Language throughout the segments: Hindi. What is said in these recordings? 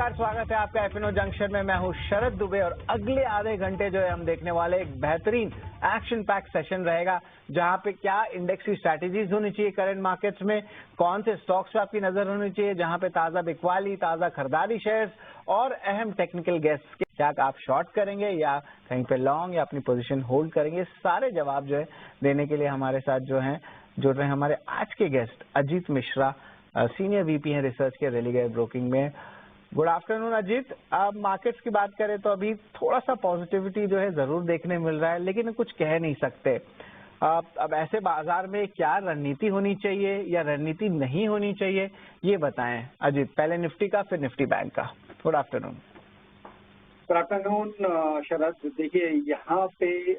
नमस्कार, स्वागत है आपका एफएनओ जंक्शन में। मैं हूं शरद दुबे और अगले आधे घंटे जो है हम देखने वाले एक बेहतरीन एक्शन पैक सेशन रहेगा, जहां पे क्या इंडेक्स की स्ट्रैटेजीज होनी चाहिए करंट मार्केट्स में, कौन से स्टॉक्स पे आपकी नजर होनी चाहिए, जहां पे ताजा बिकवाली, ताजा खरीदारी शेयर्स और अहम टेक्निकल गेस्ट्स के क्या आप शॉर्ट करेंगे या कहीं पे लॉन्ग या अपनी पोजीशन होल्ड करेंगे, सारे जवाब जो है देने के लिए हमारे साथ जो है जुड़ रहे हैं हमारे आज के guest Ajit Mishra, senior VP हैं रिसर्च के रेलिगेयर ब्रोकिंग में। Good afternoon Ajit. अब मार्केट्स की बात करें तो अभी थोड़ा सा पॉजिटिविटी जो है जरूर देखने मिल रहा है, लेकिन कुछ कह नहीं सकते। अब ऐसे बाजार में क्या रणनीति होनी चाहिए या रणनीति नहीं होनी चाहिए, ये बताएं अजीत। पहले निफ्टी का, फिर निफ्टी बैंक का। Good afternoon. गुड आफ्टरनून शरद। देखिए, यहाँ पे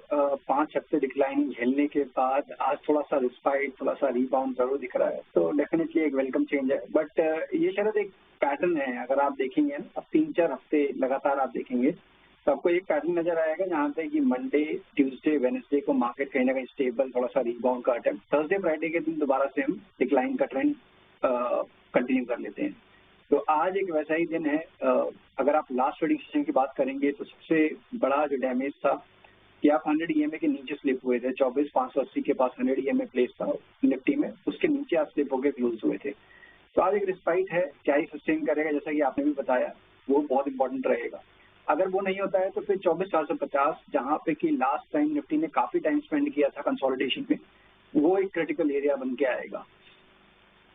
5 हफ्ते डिक्लाइन झेलने के बाद आज थोड़ा सा रिस्पाइट, थोड़ा सा रिबाउंड जरूर दिख रहा है, तो डेफिनेटली एक वेलकम चेंज है। बट ये शरद एक पैटर्न है। अगर आप देखेंगे ना, अब 3-4 हफ्ते लगातार आप देखेंगे तो आपको एक पैटर्न नजर आएगा जहाँ पे कि मंडे, ट्यूसडे, वेडनेसडे को मार्केट कहीं ना कहीं स्टेबल, थोड़ा सा रिबाउंड का अटेम्प्ट, थर्सडे, फ्राइडे के दिन दोबारा से हम डिक्लाइन का ट्रेंड कंटिन्यू कर लेते हैं। तो आज एक वैसा ही दिन है। अगर आप लास्ट ट्रेडिंग सेशन की बात करेंगे तो सबसे बड़ा जो डैमेज था कि आप 100 EMA के नीचे स्लिप हुए थे। 24,580 के पास 100 EMA प्लेस था निफ्टी में, उसके नीचे आप स्लिप होकर क्लोज हुए थे। तो आज एक रिस्पाइट है, क्या ही सस्टेन करेगा, जैसा कि आपने भी बताया, वो बहुत इंपॉर्टेंट रहेगा। अगर वो नहीं होता है तो फिर 24,450, जहाँ पे कि लास्ट टाइम निफ्टी ने काफी टाइम स्पेंड किया था कंसोलिडेशन में, वो एक क्रिटिकल एरिया बन के आएगा।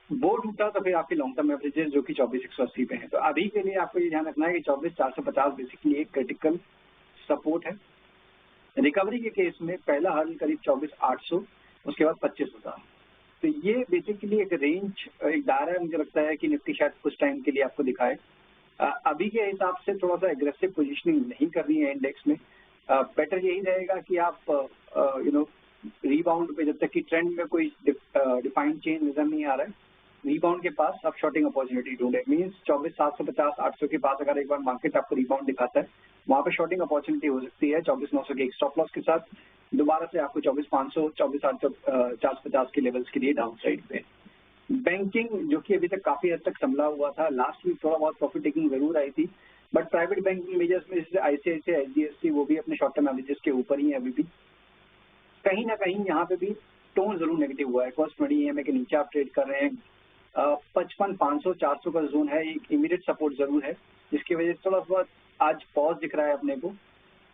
वो टूटा तो फिर आपके लॉन्ग टर्म एवरेजेस जो कि 24,180 पे हैं। तो अभी के लिए आपको ये ध्यान रखना है कि 24,450 बेसिकली एक क्रिटिकल सपोर्ट है। रिकवरी के केस में पहला हर्ल करीब 24,800, उसके बाद 25,000। तो ये बेसिकली एक रेंज, एक दायरा मुझे लगता है कि निफ्टी शायद कुछ टाइम के लिए आपको दिखाए। अभी के हिसाब से थोड़ा सा एग्रेसिव पोजीशनिंग नहीं करनी है इंडेक्स में। बेटर यही रहेगा कि आप रिबाउंड पे, जब तक कि ट्रेंड में कोई डिफाइंड चेंज नजर नहीं आ रहा है, रिबाउंड के पास आप शॉर्टिंग अपॉर्चुनिटी ढूंढे। मींस 24,750, 800 के पास अगर एक बार मार्केट आपको रिबाउंड दिखाता है, वहां पे शॉर्टिंग अपॉर्चुनिटी हो सकती है 24,900 के एक स्टॉप लॉस के साथ। दोबारा से आपको 24,500, 24,850 के लेवल्स के लिए डाउन साइड पे। बैंकिंग जो कि अभी तक काफी हद तक संभला हुआ था, लास्ट वीक थोड़ा बहुत प्रॉफिट टेकिंग जरूर आई थी, बट प्राइवेट बैंकिंग मेजर्स में जैसे ICICI, HDFC, वो भी अपने शॉर्ट टर्म एवरेजेस के ऊपर ही है अभी भी। कहीं ना कहीं यहाँ पे भी टोन जरूर नेगेटिव हुआ है। कॉस्ट 20 EMA के नीचे आप ट्रेड कर रहे हैं। 55,500, 400 का जोन है, एक इमीडिएट सपोर्ट जरूर है, जिसकी वजह से थोड़ा बहुत आज पॉज दिख रहा है अपने को।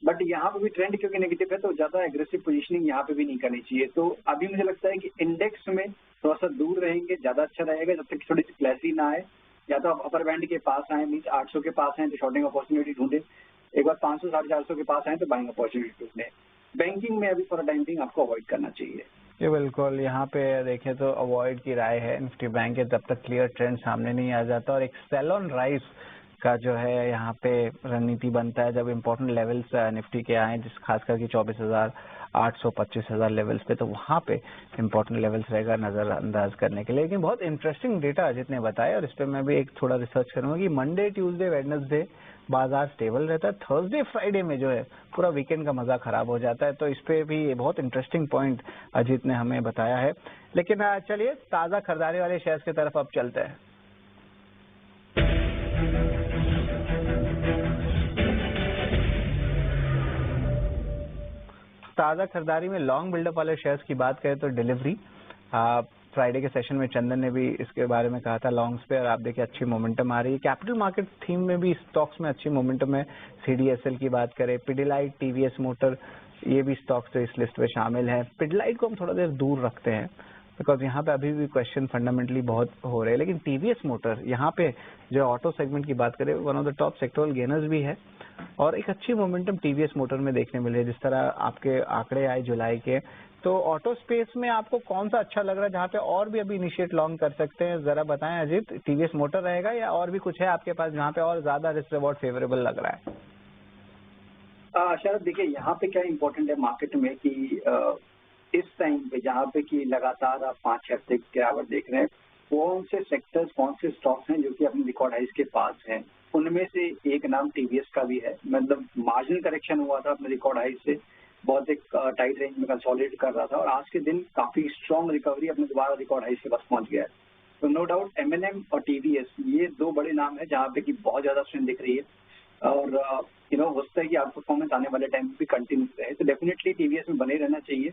बट यहाँ पे भी ट्रेंड क्योंकि नेगेटिव है, तो ज्यादा एग्रेसिव पोजीशनिंग यहाँ पे भी नहीं करनी चाहिए। तो अभी मुझे लगता है कि इंडेक्स में थोड़ा सा दूर रहेंगे, ज्यादा अच्छा रहेगा, जब तक थोड़ी सी क्लैरिटी ना आए। या तो आप अपर बैंड के पास आए, मीन्स 800 के पास आए तो शॉर्टिंग अपॉर्चुनिटी ढूंढे, एक बार 500, 450 के पास आए तो बाइंग अपॉर्चुनिटी ढूंढे। बैंकिंग में अभी फॉर टाइम बिंग आपको अवॉइड करना चाहिए। ये बिल्कुल, यहाँ पे देखें तो अवॉइड की राय है निफ्टी बैंक के, जब तक क्लियर ट्रेंड सामने नहीं आ जाता। और एक सेल ऑन राइज का जो है यहाँ पे रणनीति बनता है जब इम्पोर्टेंट लेवल्स निफ्टी के आए, जिस खास करके 24,800, 25,000 लेवल्स पे, तो वहाँ पे इम्पोर्टेंट लेवल्स रहेगा नजरअंदाज करने के लिए। लेकिन बहुत इंटरेस्टिंग डेटा अजित ने बताया और इस पर मैं भी एक थोड़ा रिसर्च करूंगा कि मंडे, ट्यूसडे, वेडनेसडे बाजार स्टेबल रहता है, थर्सडे, फ्राइडे में जो है पूरा वीकेंड का मजा खराब हो जाता है। तो इस पे भी बहुत इंटरेस्टिंग पॉइंट अजीत ने हमें बताया है। लेकिन चलिए ताजा खरीदारी वाले शेयर्स की तरफ अब चलते हैं। ताजा खरीदारी में लॉन्ग बिल्डअप वाले शेयर्स की बात करें तो डिलीवरी, फ्राइडे के सेशन में चंदन ने भी इसके बारे में कहा था लॉन्ग्स पे, और आप देखिए अच्छी मोमेंटम आ रही है। कैपिटल मार्केट थीम में भी स्टॉक्स में अच्छी मोमेंटम है। CDSL की बात करें, पिडिलाइट, TVS मोटर, ये भी स्टॉक्स जो इस लिस्ट में शामिल है। पिडिलाइट को हम थोड़ा देर दूर रखते हैं बिकॉज यहाँ पे अभी भी क्वेश्चन फंडामेंटली बहुत हो रहे हैं, लेकिन TVS मोटर यहाँ पे जो ऑटो सेगमेंट की बात करें, one of the top sectoral gainers भी है और एक अच्छी मोमेंटम TVS मोटर में देखने मिले। जिस तरह आपके आंकड़े आए जुलाई के, तो ऑटो स्पेस में आपको कौन सा अच्छा लग रहा है जहाँ पे और भी अभी इनिशिएट लॉन्ग कर सकते हैं, जरा बताएं अजीत। TVS मोटर रहेगा या और भी कुछ है आपके पास जहाँ पे और ज्यादा रिस्क रिवॉर्ड फेवरेबल लग रहा है? शायद देखिए, यहाँ पे क्या इम्पोर्टेंट है मार्केट में कि इस टाइम पे जहाँ पे कि लगातार आप 5 हफ्ते की गिरावट देख रहे हैं, कौन से सेक्टर्स, कौन से स्टॉक्स हैं जो कि अपने रिकॉर्ड हाइस के पास हैं। उनमें से एक नाम TVS का भी है। मतलब मार्जिनल करेक्शन हुआ था अपने रिकॉर्ड हाइस से, बहुत एक टाइट रेंज में कंसोलिडेट कर रहा था और आज के दिन काफी स्ट्रॉन्ग रिकवरी अपने दोबारा रिकॉर्ड हाइस के पास पहुंच गया है। तो नो डाउट M&M और TVS ये दो बड़े नाम है जहाँ पे कि बहुत ज्यादा स्ट्रेंथ दिख रही है और हो सकता है कि आउट परफॉर्मेंस आने वाले टाइम भी कंटिन्यू रहे, तो डेफिनेटली TVS में बने रहना चाहिए।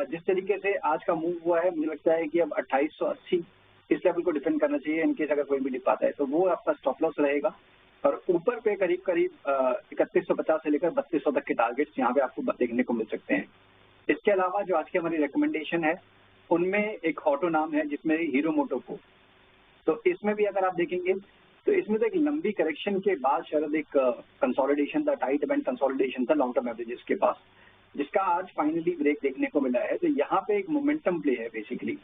जिस तरीके से आज का मूव हुआ है मुझे लगता है कि अब 2880 इस लेवल को डिफेंड करना चाहिए इनकेस अगर कोई भी डिप आता है तो वो आपका स्टॉप लॉस रहेगा और ऊपर पे करीब करीब 3150 से लेकर 3200 तक के टारगेट्स यहाँ पे आपको देखने को मिल सकते हैं। इसके अलावा जो आज की हमारी रिकमेंडेशन है उनमें एक ऑटो नाम है जिसमें हीरो मोटोको, तो इसमें भी अगर आप देखेंगे तो इसमें तो एक लंबी करेक्शन के बाद शायद एक कंसोलिडेशन था, टाइट बैंड कंसोलिडेशन था लॉन्ग टर्म एवरेजेस के पास, जिसका आज फाइनली ब्रेक देखने को मिला है। तो यहाँ पे एक मोमेंटम प्ले है बेसिकली।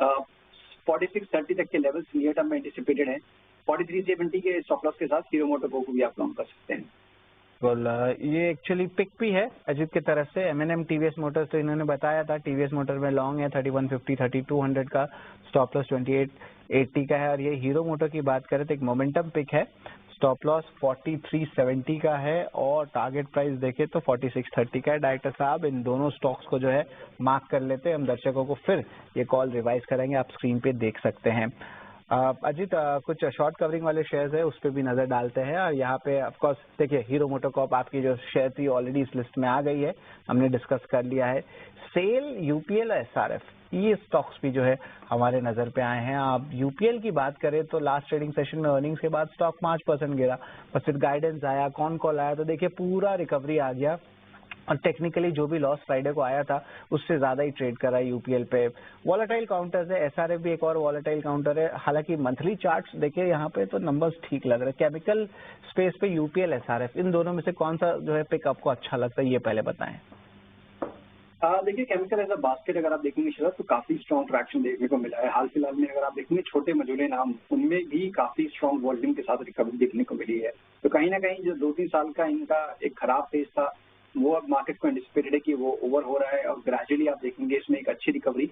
4630 तक के लेवल्स नियर टर्म में एंटिसिपेटेड है। 4370 के स्टॉप लॉस के साथ हीरो मोटोको को भी आप लॉन्ग कर सकते हैं। ये एक्चुअली पिक भी है अजीत की तरफ से। M&M TVS मोटर्स तो इन्होंने बताया था, TVS मोटर में लॉन्ग है 3150 3200 का, स्टॉप लॉस 2880 का है। और ये हीरो मोटर की बात करें तो एक मोमेंटम पिक है, स्टॉप लॉस 4370 का है और टारगेट प्राइस देखें तो 4630 का है। डायरेक्टर साहब इन दोनों स्टॉक्स को जो है मार्क कर लेते हैं, हम दर्शकों को फिर ये कॉल रिवाइज करेंगे, आप स्क्रीन पे देख सकते हैं। अजीत कुछ शॉर्ट कवरिंग वाले शेयर्स है उस पर भी नजर डालते हैं और यहाँ पे ऑफ कोर्स देखिए हीरो मोटोकॉर्प आपकी जो शेयर थी ऑलरेडी इस लिस्ट में आ गई है, हमने डिस्कस कर लिया है। सेल, UPL और SRF ये स्टॉक्स भी जो है हमारे नजर पे आए हैं। आप UPL की बात करें तो लास्ट ट्रेडिंग सेशन में अर्निंग्स के बाद स्टॉक 5% गिरा, पर फिर गाइडेंस आया, कॉल आया तो देखिए पूरा रिकवरी आ गया और टेक्निकली जो भी लॉस फ्राइडे को आया था उससे ज्यादा ही ट्रेड करा है UPL पे। वॉलेटाइल काउंटर्स है, SRF भी एक और वॉलेटाइल काउंटर है। हालांकि मंथली चार्ट्स देखिए यहाँ पे तो नंबर्स ठीक लग रहे हैं। केमिकल स्पेस पे UPL SRF इन दोनों में से कौन सा जो है पिक आपको अच्छा लगता है, ये पहले बताएं। देखिए केमिकल एज अ बास्केट अगर आप देखेंगे शरद तो काफी स्ट्रॉन्ग ट्रैक्शन देखने को मिला है। हाल फिलहाल में अगर आप देखेंगे छोटे मझोले नाम उनमें भी काफी स्ट्रॉन्ग वॉल्यूम के साथ रिकवरी देखने को मिली है। तो कहीं ना कहीं जो 2-3 साल का इनका एक खराब फेज था वो अब मार्केट को एंटिसिपेटेड है कि वो ओवर हो रहा है और ग्रेजुअली आप देखेंगे इसमें एक अच्छी रिकवरी।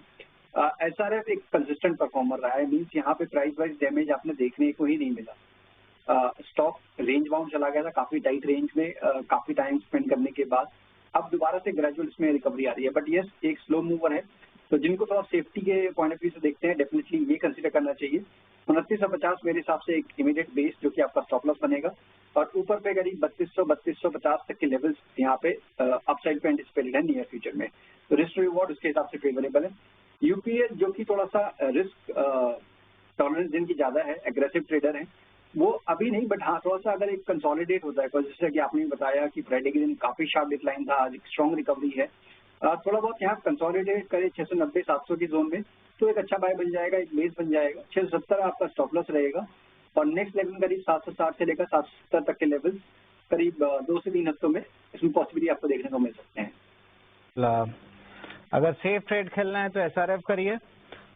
SRF एक कंसिस्टेंट परफॉर्मर रहा है, मीन्स यहाँ पे प्राइस वाइज डैमेज आपने देखने को ही नहीं मिला। स्टॉक रेंज बाउंड चला गया था काफी टाइट रेंज में काफी टाइम स्पेंड करने के बाद, अब दोबारा से ग्रेजुअल इसमें रिकवरी आ रही है। बट यस एक स्लो मूवर है, तो जिनको थोड़ा सेफ्टी के पॉइंट ऑफ व्यू से देखते हैं डेफिनेटली ये कंसीडर करना चाहिए। 2950 मेरे हिसाब से एक इमीडिएट बेस जो कि आपका स्टॉप लॉस बनेगा और ऊपर पे करीब 3200-3250 तक के लेवल्स यहाँ पे अपसाइड पे एंटिसिपेटेड है नियर फ्यूचर में, तो रिस्क रिवॉर्ड उसके हिसाब से फेवरेबल है। UPL जो कि थोड़ा सा रिस्क टॉलरेंस जिनकी ज्यादा है, एग्रेसिव ट्रेडर है, वो अभी नहीं, बट हाँ थोड़ा सा अगर एक कंसोलिडेट होता है, जैसे कि आपने बताया कि फ्राइडे के दिन काफी शार्प डिक्लाइन था, आज एक स्ट्रॉन्ग रिकवरी है, थोड़ा बहुत यहाँ कंसोलिडेट करे 690-700 की जोन में तो एक अच्छा बाय बन जाएगा, एक बेस बन जाएगा। 670 आपका स्टॉप लॉस रहेगा और नेक्स्ट लेवल करीब 760 से लेकर 770 तक के लेवल करीब 2 से 3 हफ्तों में इसमें पॉसिबिलिटी आपको देखने को मिल सकते हैं। अगर सेफ ट्रेड खेलना है तो SRF करिए,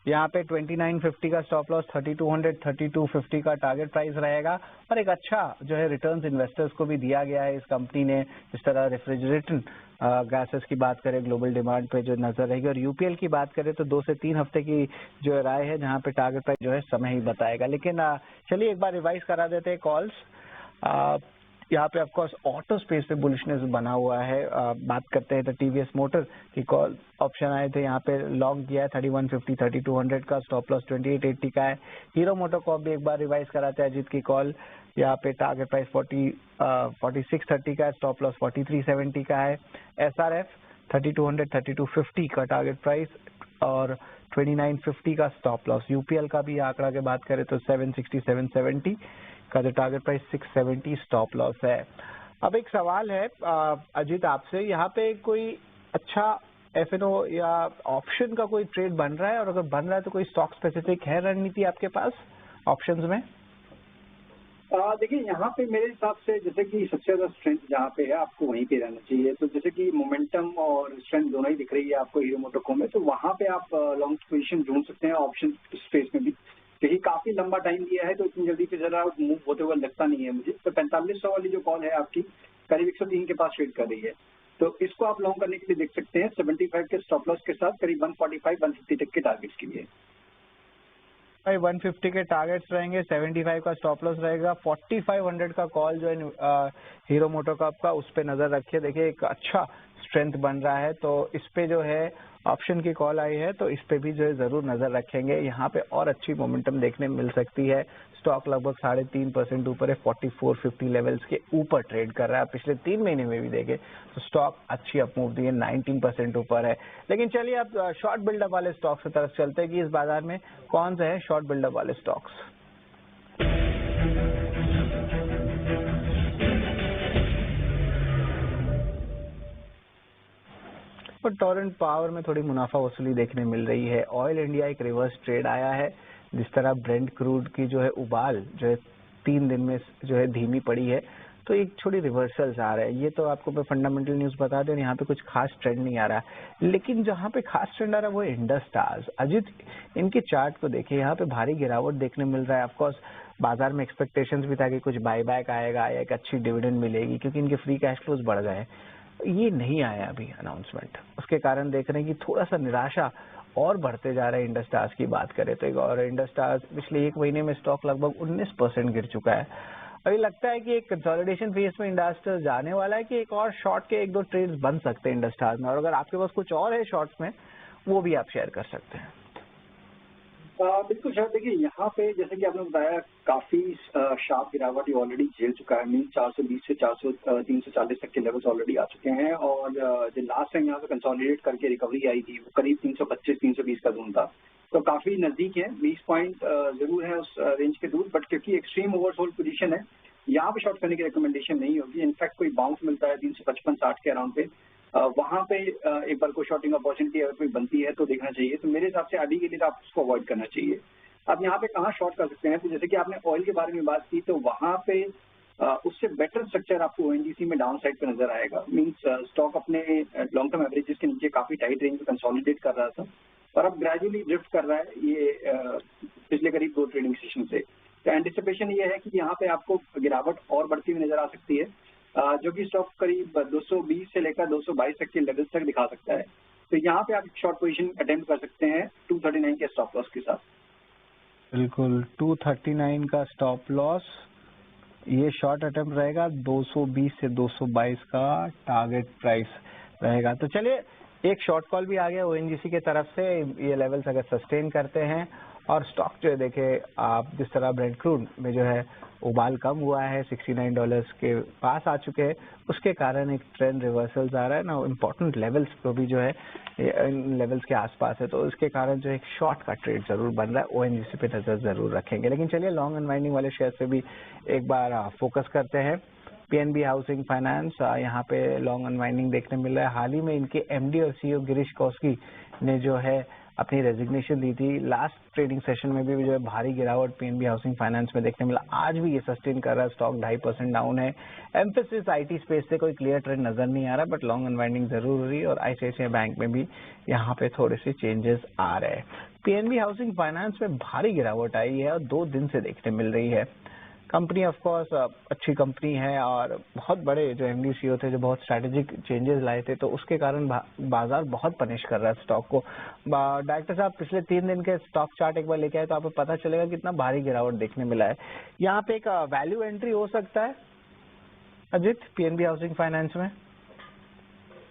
यहाँ पे 2950 का स्टॉप लॉस, 3200 3250 का टारगेट प्राइस रहेगा और एक अच्छा जो है रिटर्न्स इन्वेस्टर्स को भी दिया गया है इस कंपनी ने। इस तरह रेफ्रिजरेटेड गैसेस की बात करें ग्लोबल डिमांड पे जो नजर रहेगी, और UPL की बात करें तो 2 से 3 हफ्ते की जो राय है जहाँ पे टारगेट प्राइस जो है समय ही बताएगा। लेकिन चलिए एक बार रिवाइज करा देते हैं कॉल्स। यहाँ पे ऑफकोर्स ऑटो स्पेस पे बुलिशनेस बना हुआ है। बात करते हैं तो TVS मोटर की कॉल ऑप्शन आए थे, यहाँ पे लॉन्ग किया है 3150 3200 का, स्टॉप लॉस 2880 का है। हीरो मोटर को भी एक बार रिवाइज कराते हैं अजीत की कॉल, यहाँ पे टारगेट प्राइस 4630 का है, स्टॉप लॉस 4370 का है। SRF 3200 3250 का टारगेट प्राइस और 2950 का स्टॉप लॉस। UPL का भी आंकड़ा के बात करें तो 760 770 का जो टारगेट प्राइस 670 स्टॉप लॉस है। अब एक सवाल है अजीत आपसे, यहाँ पे कोई अच्छा FNO या ऑप्शन का कोई ट्रेड बन रहा है, और अगर बन रहा है तो कोई स्टॉक स्पेसिफिक है रणनीति आपके पास ऑप्शंस में? देखिए यहाँ पे मेरे हिसाब से जैसे कि सबसे ज्यादा स्ट्रेंथ जहाँ पे है आपको वहीं पे रहना चाहिए। तो जैसे कि मोमेंटम और स्ट्रेंथ दोनों ही दिख रही है आपको हीरो मोटोको में, तो वहाँ पे आप लॉन्ग पोजीशन ढूंढ सकते हैं ऑप्शन स्पेस में भी, क्योंकि काफी लंबा टाइम दिया है तो इतनी जल्दी से जरा मूव होते हुए लगता नहीं है मुझे। तो 4500 वाली जो कॉल है आपकी करीब 103 के पास ट्रेड कर रही है, तो इसको आप लॉन्ग करने के लिए देख सकते हैं 75 के स्टॉप लॉस के साथ करीब 145-150 तक के टारगेट्स के लिए। 150 के टारगेट्स रहेंगे, 75 का स्टॉप लॉस रहेगा, 4500 का कॉल जो है हीरो मोटोकॉर्प का, उस पर नजर रखिए। देखिए एक अच्छा स्ट्रेंथ बन रहा है, तो इस पे जो है ऑप्शन की कॉल आई है, तो इस पे भी जो है जरूर नजर रखेंगे। यहाँ पे और अच्छी मोमेंटम देखने मिल सकती है। स्टॉक लगभग 3.5% ऊपर है, 4450 लेवल्स के ऊपर ट्रेड कर रहा है। पिछले 3 महीने में भी देखे तो स्टॉक अच्छी अपमूव दी है, 19% ऊपर है। लेकिन चलिए अब शॉर्ट बिल्डअप वाले स्टॉक्स की तरफ चलते हैं कि इस बाजार में कौन से हैं शॉर्ट बिल्डअप वाले स्टॉक्स। और टोरेंट पावर में थोड़ी मुनाफा वसूली देखने मिल रही है। ऑयल इंडिया एक रिवर्स ट्रेड आया है। जिस तरह ब्रेंट क्रूड की जो है उबाल जो है 3 दिन में जो है धीमी पड़ी है, तो एक छोटी रिवर्सल्स आ रहे हैं। ये तो आपको मैं फंडामेंटल न्यूज बता दें, यहाँ पे कुछ खास ट्रेंड नहीं आ रहा है। लेकिन जहाँ पे खास ट्रेंड आ रहा है वो इंडस टावर्स। अजित, इनके चार्ट को देखिए, यहाँ पे भारी गिरावट देखने मिल रहा है। ऑफकोर्स बाजार में एक्सपेक्टेशंस भी था कि कुछ बायबैक आएगा या एक अच्छी डिविडेंड मिलेगी, क्योंकि इनके फ्री कैश फ्लोज बढ़ गए हैं। ये नहीं आया अभी अनाउंसमेंट, उसके कारण देख रहे हैं कि थोड़ा सा निराशा और बढ़ते जा रहे हैं। इंडस टावर्स की बात करें तो एक और इंडस टावर्स पिछले 1 महीने में स्टॉक लगभग 19% गिर चुका है। अभी लगता है कि एक कंसोलिडेशन फेज में इंडस्ट्री जाने वाला है कि एक और शॉर्ट के 1-2 ट्रेड्स बन सकते हैं इंडस टावर्स में। और अगर आपके पास कुछ और है शॉर्ट्स में, वो भी आप शेयर कर सकते हैं। बिल्कुल सर, देखिए यहाँ पे जैसे कि आपने बताया काफी शार्प गिरावट ऑलरेडी झेल चुका है। मीन 420 से 340 तक के लेवल्स ऑलरेडी आ चुके हैं। और जो लास्ट टाइम यहाँ पे कंसोलिडेट करके रिकवरी आई थी वो करीब 325-320 का जोन था, तो काफी नजदीक है। 20 पॉइंट जरूर है उस रेंज के दूर, बट क्योंकि एक्सट्रीम ओवरसोल्ड पोजीशन है, यहाँ पे शॉर्ट करने की रिकमेंडेशन नहीं होगी। इनफैक्ट कोई बाउंस मिलता है 355-60 के अराउंड पे, वहां पे एक बार को शॉर्टिंग अपॉर्चुनिटी अगर कोई बनती है तो देखना चाहिए। तो मेरे हिसाब से अभी के लिए तो आप उसको अवॉइड करना चाहिए। अब यहाँ पे कहाँ शॉर्ट कर सकते हैं, तो जैसे कि आपने ऑयल के बारे में बात की, तो वहां पे उससे बेटर स्ट्रक्चर आपको ओएनजीसी में डाउन साइड पे नजर आएगा। मींस स्टॉक अपने लॉन्ग टर्म एवरेजेस के नीचे काफी टाइट रेंज में कंसोलिडेट कर रहा था और अब ग्रेजुअली ड्रिफ्ट कर रहा है ये पिछले करीब 2 ट्रेडिंग सेशन से। तो एंटिसिपेशन ये है कि यहाँ पे आपको गिरावट और बढ़ती हुई नजर आ सकती है, जो कि स्टॉक करीब 220 से लेकर 222 तक के लेवल्स तक दिखा सकता है। तो यहाँ पे आप शॉर्ट पोजीशन अटेम्प्ट कर सकते हैं 239 के स्टॉप लॉस के साथ। बिल्कुल, 239 का स्टॉप लॉस, ये शॉर्ट अटेम्प्ट रहेगा। 220 से 222 का टारगेट प्राइस रहेगा। तो चलिए, एक शॉर्ट कॉल भी आ गया ओएनजीसी के तरफ से। ये लेवल्स अगर सस्टेन करते हैं और स्टॉक जो है देखे आप, जिस तरह ब्रेंट क्रूड में जो है उबाल कम हुआ है, $69 के पास आ चुके हैं, उसके कारण एक ट्रेंड रिवर्सल्स आ रहा है ना, इम्पोर्टेंट लेवल्स को भी जो है इन लेवल्स के आसपास है, तो इसके कारण जो एक शॉर्ट का ट्रेड जरूर बन रहा है। ओएनजीसी पे नजर जरूर रखेंगे। लेकिन चलिए लॉन्ग अनवाइंडिंग वाले शेयर पे भी एक बार फोकस करते हैं। पीएनबी हाउसिंग फाइनेंस, यहाँ पे लॉन्ग अनवाइंडिंग देखने मिल रहा है। हाल ही में इनके एमडी और सीईओ गिरीश कौशकी ने जो है अपनी रेजिग्नेशन दी थी। लास्ट ट्रेडिंग सेशन में भी जो है भारी गिरावट पीएनबी हाउसिंग फाइनेंस में देखने मिला। आज भी ये सस्टेन कर रहा है, स्टॉक 2.5% डाउन है। एम्फेसिस आईटी स्पेस से कोई क्लियर ट्रेंड नजर नहीं आ रहा, बट लॉन्ग अनवाइंडिंग जरूर हो रही है। और आईसीआईसीआई बैंक में भी यहाँ पे थोड़े से चेंजेस आ रहे हैं। पीएनबी हाउसिंग फाइनेंस में भारी गिरावट आई है और 2 दिन से देखने मिल रही है। कंपनी ऑफ कोर्स अच्छी कंपनी है और बहुत बड़े जो एमडी सीईओ थे जो बहुत स्ट्रैटेजिक चेंजेस लाए थे, तो उसके कारण बाजार बहुत पनिश कर रहा है स्टॉक को। डायरेक्टर साहब, पिछले 3 दिन के स्टॉक चार्ट एक बार लेके आए तो आपको पता चलेगा कितना भारी गिरावट देखने मिला है। यहाँ पे एक वैल्यू एंट्री हो सकता है अजित पीएनबी हाउसिंग फाइनेंस में?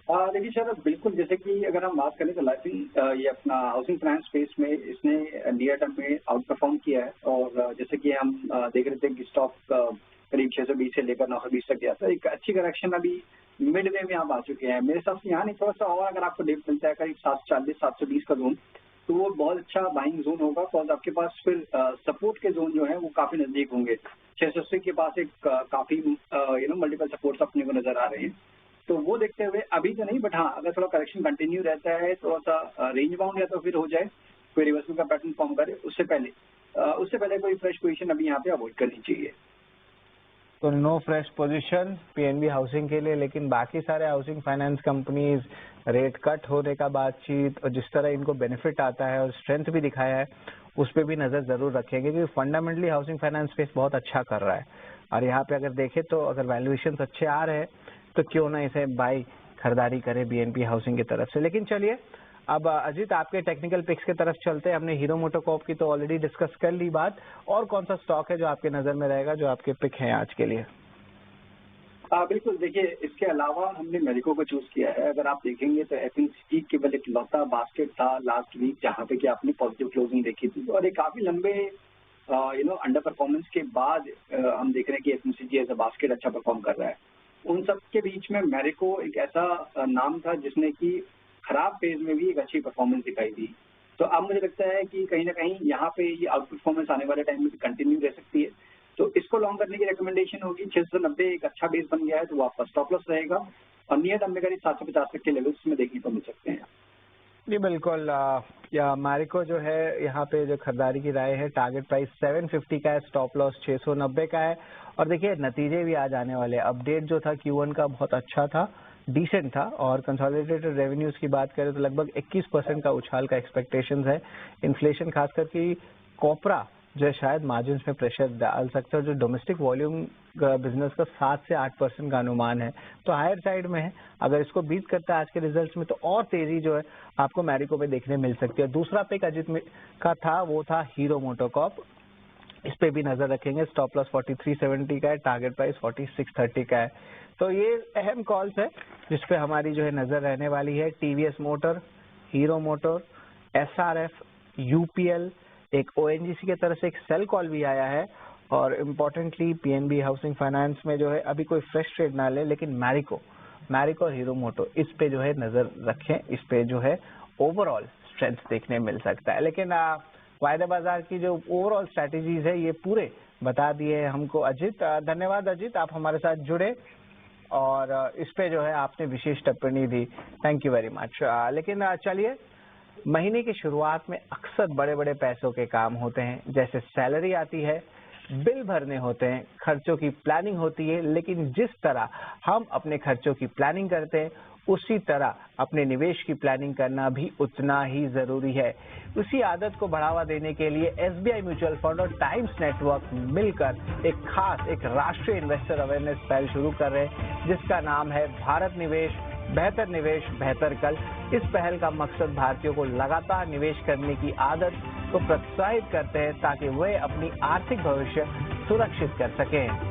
देखिए सर, बिल्कुल, जैसे कि अगर हम बात करें तो लाइफिंग ये अपना हाउसिंग फाइनेंस स्पेस में इसने नियर टर्म में आउट परफॉर्म किया है। और जैसे कि हम देख रहे थे कि स्टॉक करीब 620 से लेकर 920 तक गया था। एक अच्छी करेक्शन अभी मिड वे में आप आ चुके हैं। मेरे हिसाब से यहाँ नहीं, थोड़ा सा और अगर आपको डिप मिलता है करीब 740-720 का जोन, तो वो बहुत अच्छा बाइंग जोन होगा। और आपके पास फिर सपोर्ट के जोन जो है वो काफी नजदीक होंगे। 680 के पास एक काफी मल्टीपल सपोर्ट्स अपने को नजर आ रहे हैं। तो वो देखते हुए अभी तो नहीं, बट हाँ, अगर थोड़ा करेक्शन कंटिन्यू रहता है, थोड़ा सा रेंज बाउंड या तो फिर हो जाए, कोई रिवर्सल का पैटर्न फॉर्म करे, उससे पहले कोई फ्रेश पोजीशन अभी यहाँ पे अवॉइड करनी चाहिए। तो no fresh position PNB housing के लिए। लेकिन बाकी सारे housing finance companies, rate cut होने का बातचीत और जिस तरह इनको बेनिफिट आता है और स्ट्रेंथ भी दिखाया है, उस पर भी नजर जरूर रखेंगे, क्योंकि फंडामेंटली हाउसिंग फाइनेंस स्पेस बहुत अच्छा कर रहा है। और यहाँ पे अगर देखें तो अगर वैल्यूएशन अच्छे आ रहे हैं तो क्यों ना इसे बाई खरीदारी करे बीएनबी हाउसिंग की तरफ से। लेकिन चलिए अब अजीत, आपके टेक्निकल पिक्स की तरफ चलते हैं। हमने हीरो मोटोकॉर्प की तो ऑलरेडी डिस्कस कर ली बात, और कौन सा स्टॉक है जो आपके नजर में रहेगा, जो आपके पिक हैं आज के लिए? बिल्कुल, देखिए इसके अलावा हमने मेरिको को चूज किया है। अगर आप देखेंगे तो एफएमसीजी केवल एक लौता बास्केट था लास्ट वीक जहां पे कि आपने पॉजिटिव क्लोजिंग देखी थी और एक काफी लंबे अंडर परफॉर्मेंस के बाद हम देख रहे हैं कि एफएमसीजी एज अ बास्केट अच्छा परफॉर्म कर रहा है। उन सब के बीच में मेरिको एक ऐसा नाम था जिसने कि खराब फेज में भी एक अच्छी परफॉर्मेंस दिखाई दी। तो अब मुझे लगता है कि कहीं ना कहीं यहाँ पे ये आउट परफॉर्मेंस आने वाले टाइम में भी कंटिन्यू रह सकती है। तो इसको लॉन्ग करने की रिकमेंडेशन होगी। 690 एक अच्छा बेस बन गया है तो वो आपका स्टॉप लॉस रहेगा और नियर टर्म में करीब 750 तक के लेवल्स में देखने को मिल सकते हैं। जी बिल्कुल। या मैरिको जो है यहाँ पे जो खरीदारी की राय है, टारगेट प्राइस 750 का है, स्टॉप लॉस 690 का है। और देखिए नतीजे भी आज आने वाले हैं। अपडेट जो था Q1 का बहुत अच्छा था, डिसेंट था और कंसोलिडेटेड रेवेन्यूज की बात करें तो लगभग 21% का उछाल का एक्सपेक्टेशन है। इन्फ्लेशन खासकर की कॉपरा जो है शायद मार्जिन में प्रेशर डाल सकता है। जो डोमेस्टिक वॉल्यूम बिजनेस का 7 से 8% का अनुमान है तो हायर साइड में है। अगर इसको बीट करता है आज के रिजल्ट्स में तो और तेजी जो है आपको मैरिको पे देखने मिल सकती है। दूसरा पिक अजित का था वो था हीरो मोटोकॉर्प। इस पे भी नजर रखेंगे। स्टॉप लॉस 4370 का है, टारगेट प्राइस 4630 का है। तो ये अहम कॉल्स है जिसपे हमारी जो है नजर रहने वाली है। TVS motor, hero motor, SRF, UPL, एक ओएनजीसी की तरफ से एक सेल कॉल भी आया है और इम्पोर्टेंटली पीएनबी हाउसिंग फाइनेंस में जो है अभी कोई फ्रेश ट्रेड ना ले, लेकिन मैरिको और हीरो मोटो इस पे जो है नजर रखें। इस पे जो है ओवरऑल स्ट्रेंथ देखने मिल सकता है। लेकिन वायदा बाजार की जो ओवरऑल स्ट्रैटेजीज है ये पूरे बता दिए हमको अजित। धन्यवाद अजित, आप हमारे साथ जुड़े और इस पे जो है आपने विशेष टिप्पणी दी। Thank you very much. लेकिन चलिए, महीने की शुरुआत में अक्सर बड़े बड़े पैसों के काम होते हैं, जैसे सैलरी आती है, बिल भरने होते हैं, खर्चों की प्लानिंग होती है। लेकिन जिस तरह हम अपने खर्चों की प्लानिंग करते हैं उसी तरह अपने निवेश की प्लानिंग करना भी उतना ही जरूरी है। उसी आदत को बढ़ावा देने के लिए एसबीआई म्यूचुअल फंड और टाइम्स नेटवर्क मिलकर एक राष्ट्रीय इन्वेस्टर अवेयरनेस पहल शुरू कर रहे हैं जिसका नाम है भारत निवेश बेहतर कल। इस पहल का मकसद भारतीयों को लगातार निवेश करने की आदत को प्रोत्साहित करते हैं ताकि वे अपनी आर्थिक भविष्य सुरक्षित कर सकें।